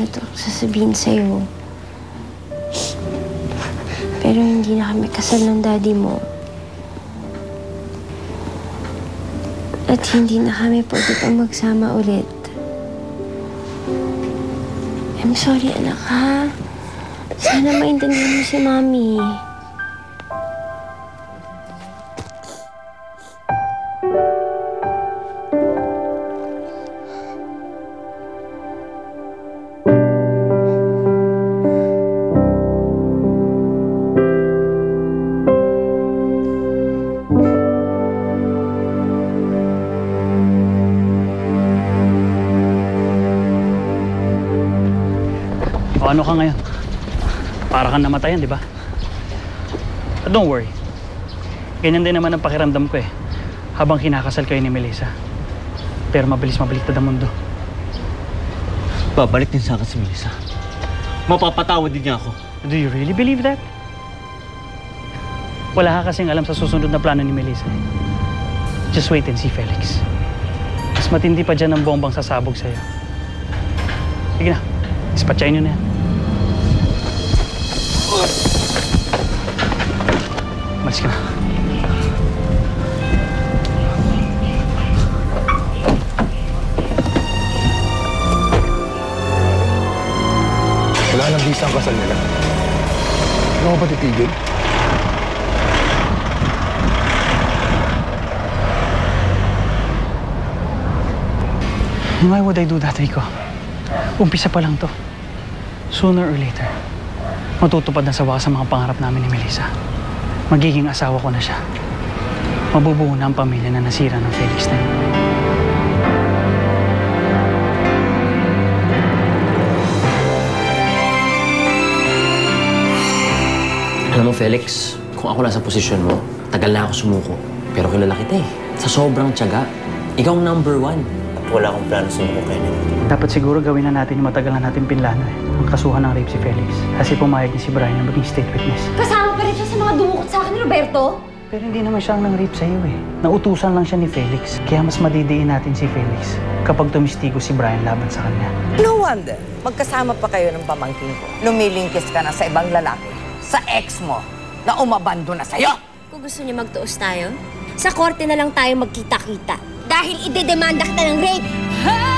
sana to sasabihin sa'yo. Pero hindi na kami kasal ng daddy mo. At hindi na kami pwede pang magsama ulit. I'm sorry, anak, ha? Sana maintindihan mo si Mami. Ano ka ngayon? Para kang namatayan, di ba? But don't worry. Ganyan din naman ang pakiramdam ko eh. Habang kinakasal kayo ni Melissa. Pero mabilis mabaliktad ang mundo. Babalik din sa akin si Melissa. Mapapatawad din niya ako. Do you really believe that? Wala ka kasing alam sa susunod na plano ni Melissa eh. Just wait and see, Felix. Mas matindi pa dyan ang bombang sasabog sa'yo. Sige na, ispatsayin nyo na yan. Malis ka na. Wala nang visa ang kasal nila. Ano ko ba titigil? Why would I do that, Rico? Umpisa pa lang to. Sooner or later, matutupad na sa wakas ang mga pangarap namin ni Melissa. Magiging asawa ko na siya. Mabubuo na ang pamilya na nasira ng Felix na yun. Alam mo, Felix, kung ako nasa posisyon mo, tagal na ako sumuko. Pero kilala kita eh. Sa sobrang tiyaga, ikaw ang #1. At wala akong plano sumuko, Kenneth. Dapat siguro gawin na natin yung matagal na natin pinlano eh. Ang kasuhan ng rape si Felix. Kasi pumayag ni si Brian na maging state witness. Kasama pa rin siya sa mga dumukot sa akin ni Roberto? Pero hindi naman siya ang nang-rape sa'yo eh. Nautusan lang siya ni Felix. Kaya mas madidiin natin si Felix kapag tumistigo si Brian laban sa kanya. No wonder, magkasama pa kayo ng pamangkin ko. Lumilingkis ka na sa ibang lalaki. Sa ex mo, na umabando na sa'yo. Kung gusto niya magtuos tayo, sa korte na lang tayo magkita-kita. Dahil idedemanda kita ng rape. Ha!